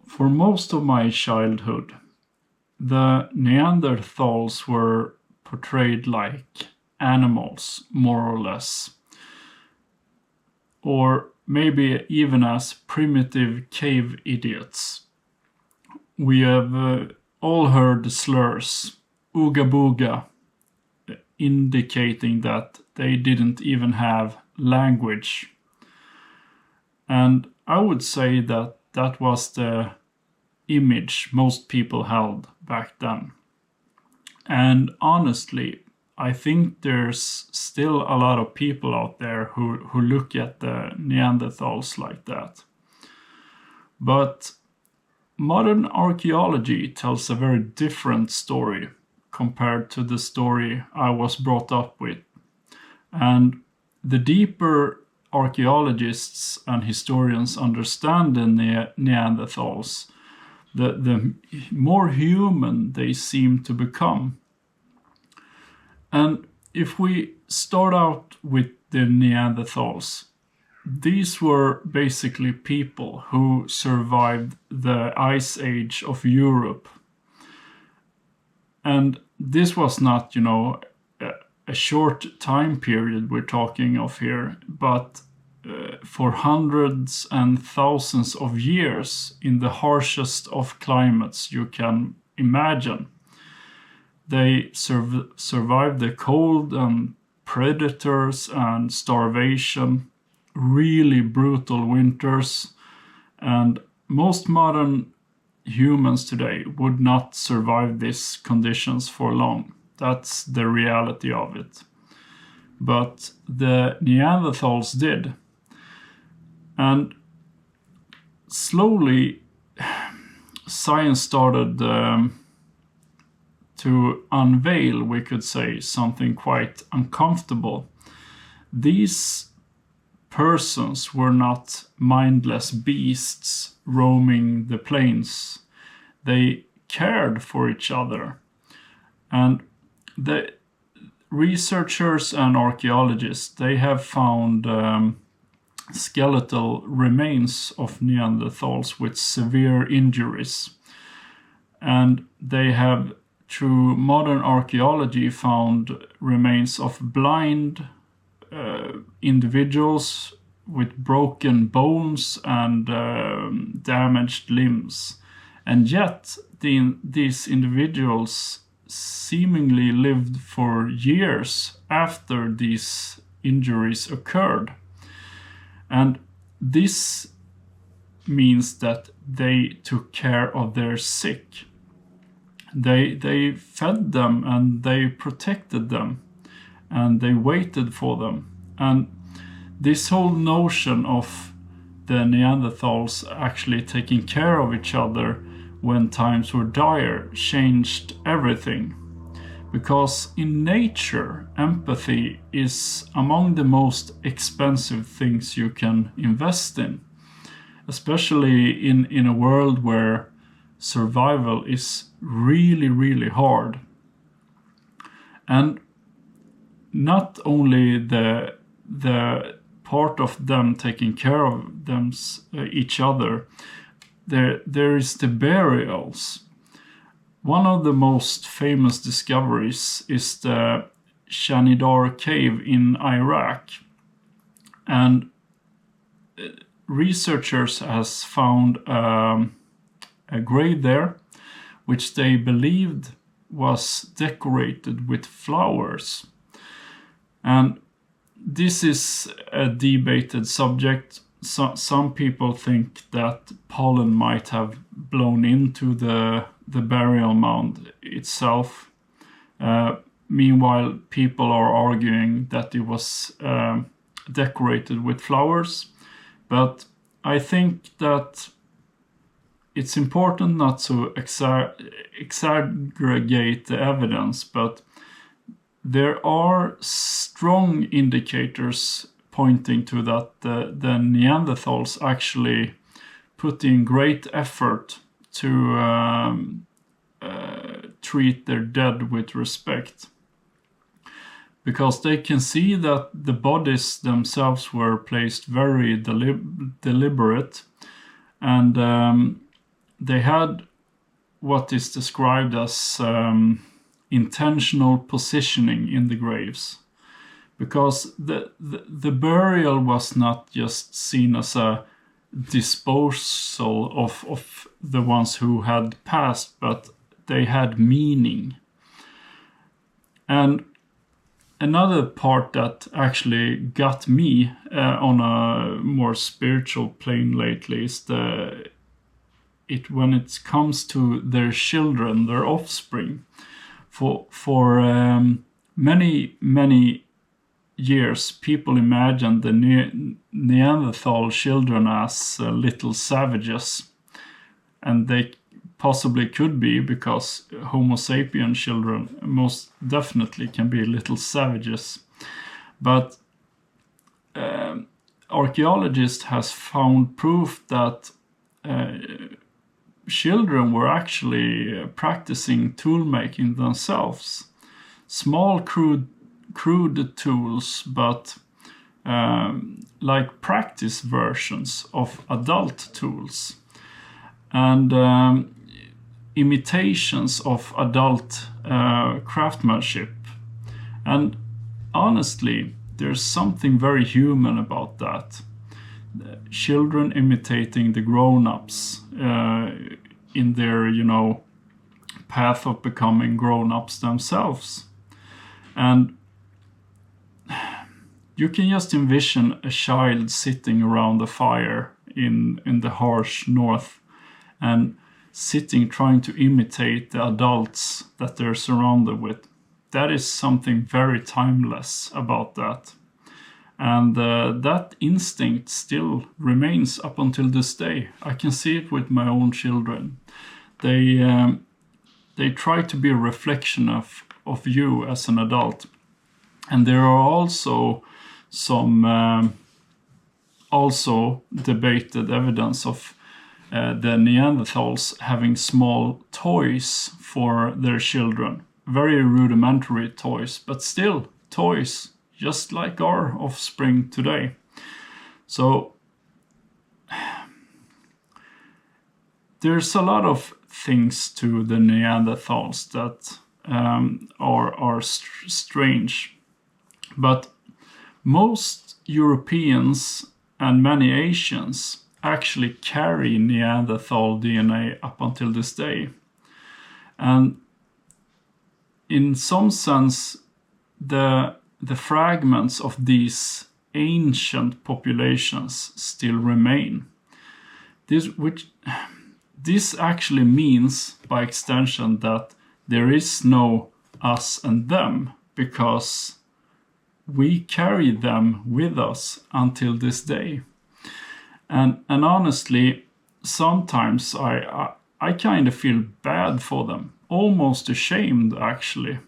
For most of my childhood, the Neanderthals were portrayed like animals, more or less. Or maybe even as primitive cave idiots. We have all heard the slurs, ooga booga, indicating that they didn't even have language. And I would say that that was the image most people held back then. And honestly, I think there's still a lot of people out there who look at the Neanderthals like that. But modern archaeology tells a very different story compared to the story I was brought up with. And the deeper archaeologists and historians understand the Neanderthals, the more human they seem to become. And if we start out with the Neanderthals, these were basically people who survived the Ice Age of Europe. And this was not, a short time period we're talking of here, but for hundreds and thousands of years in the harshest of climates you can imagine. They survived the cold and predators and starvation, really brutal winters, and most modern humans today would not survive these conditions for long. That's the reality of it. But the Neanderthals did. And slowly, science started to unveil, we could say, something quite uncomfortable. These persons were not mindless beasts roaming the plains. They cared for each other. And the researchers and archaeologists, they have found skeletal remains of Neanderthals with severe injuries. And they have, through modern archaeology, found remains of blind individuals with broken bones and damaged limbs. And yet, these individuals seemingly lived for years after these injuries occurred. And this means that they took care of their sick. They fed them and they protected them and they waited for them. And this whole notion of the Neanderthals actually taking care of each other when times were dire changed everything. Because in nature, empathy is among the most expensive things you can invest in. Especially in a world where survival is really, really hard. And not only the part of them taking care of each other, there is the burials. One of the most famous discoveries is the Shanidar cave in Iraq. And researchers has found a grave there, which they believed was decorated with flowers. And this is a debated subject. Some people think that pollen might have blown into the burial mound itself. Meanwhile, people are arguing that it was decorated with flowers. But I think that it's important not to exaggerate the evidence, but there are strong indicators pointing to that the Neanderthals actually put in great effort to treat their dead with respect. because they can see that the bodies themselves were placed very deliberate, and they had what is described as intentional positioning in the graves, because the burial was not just seen as a disposal of the ones who had passed, but they had meaning. And another part that actually got me on a more spiritual plane lately is when it comes to their children, their offspring. For many years, people imagined the Neanderthal children as little savages, and they possibly could be, because Homo sapien children most definitely can be little savages. But archaeologists has found proof that children were actually practicing tool making themselves. Small crude tools, but like practice versions of adult tools, and imitations of adult craftsmanship. And honestly, there's something very human about that. Children imitating the grown-ups in their, path of becoming grown-ups themselves. And you can just envision a child sitting around the fire in the harsh north, and sitting trying to imitate the adults that they're surrounded with. That is something very timeless about that. And that instinct still remains up until this day. I can see it with my own children. They try to be a reflection of you as an adult. And there are also some also debated evidence of the Neanderthals having small toys for their children. Very rudimentary toys, but still toys, just like our offspring today. So there's a lot of things to the Neanderthals that are strange. But most Europeans and many Asians actually carry Neanderthal DNA up until this day. And in some sense, the fragments of these ancient populations still remain. This actually means, by extension, that there is no us and them, because we carry them with us until this day. And honestly, sometimes I kind of feel bad for them, almost ashamed actually.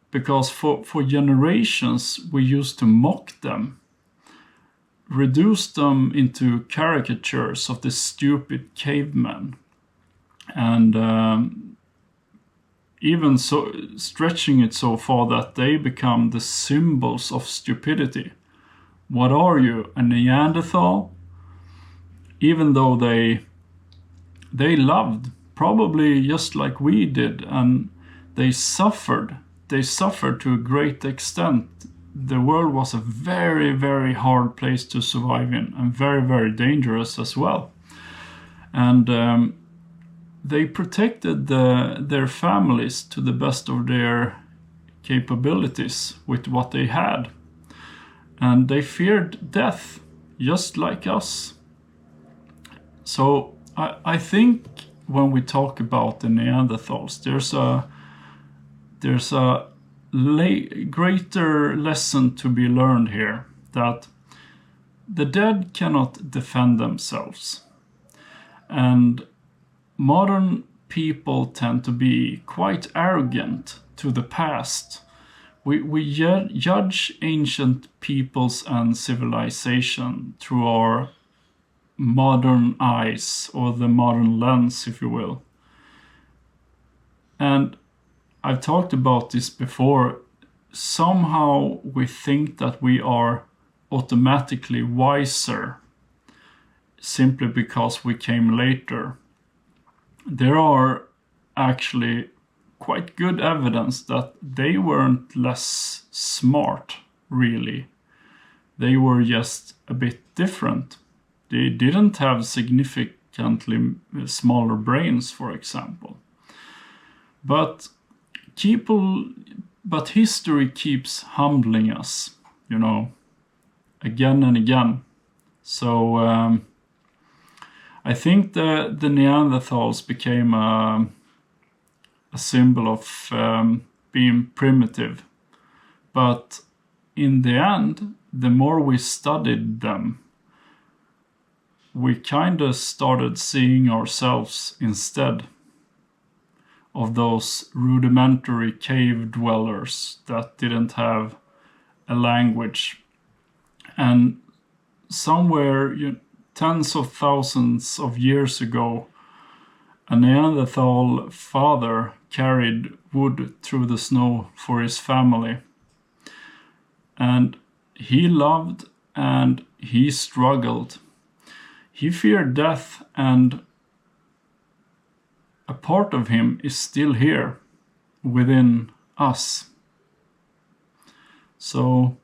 Because for generations we used to mock them, reduce them into caricatures of the stupid caveman, and even so stretching it so far that they become the symbols of stupidity. What are you, a Neanderthal? Even though they loved, probably just like we did, and they suffered to a great extent. The world was a very, very hard place to survive in, and very, very dangerous as well. And they protected their families to the best of their capabilities with what they had. And they feared death, just like us. So I think when we talk about the Neanderthals, there's a greater lesson to be learned here, that the dead cannot defend themselves. And modern people tend to be quite arrogant to the past. We judge ancient peoples and civilization through our modern eyes, or the modern lens, if you will. And I've talked about this before. somehow we think that we are automatically wiser simply because we came later. There are actually quite good evidence that they weren't less smart, really. They were just a bit different. They didn't have significantly smaller brains, for example. But history keeps humbling us, again and again. So I think the Neanderthals became a symbol of being primitive. But in the end, the more we studied them, we kind of started seeing ourselves instead of those rudimentary cave dwellers that didn't have a language. And somewhere tens of thousands of years ago, a Neanderthal father carried wood through the snow for his family. And he loved and he struggled. He feared death, and a part of him is still here within us. So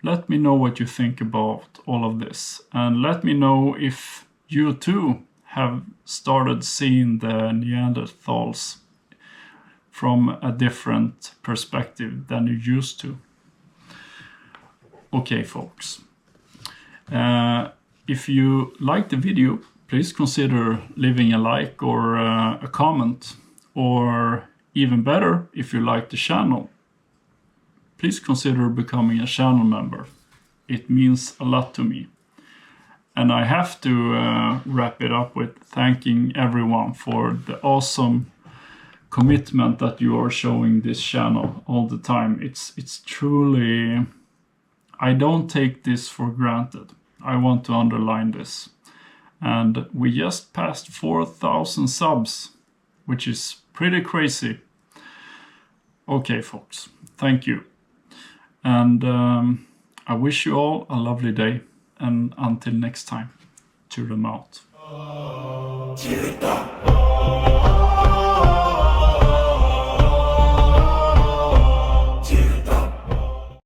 let me know what you think about all of this, and let me know if you too have started seeing the Neanderthals from a different perspective than you used to. Okay, folks. If you liked the video, please consider leaving a like or a comment. Or even better, if you like the channel, please consider becoming a channel member. It means a lot to me. And I have to wrap it up with thanking everyone for the awesome commitment that you are showing this channel all the time. It's truly... I don't take this for granted. I want to underline this. And we just passed 4,000 subs, which is pretty crazy. Okay, folks, thank you. And I wish you all a lovely day. And until next time, Tyrdom out.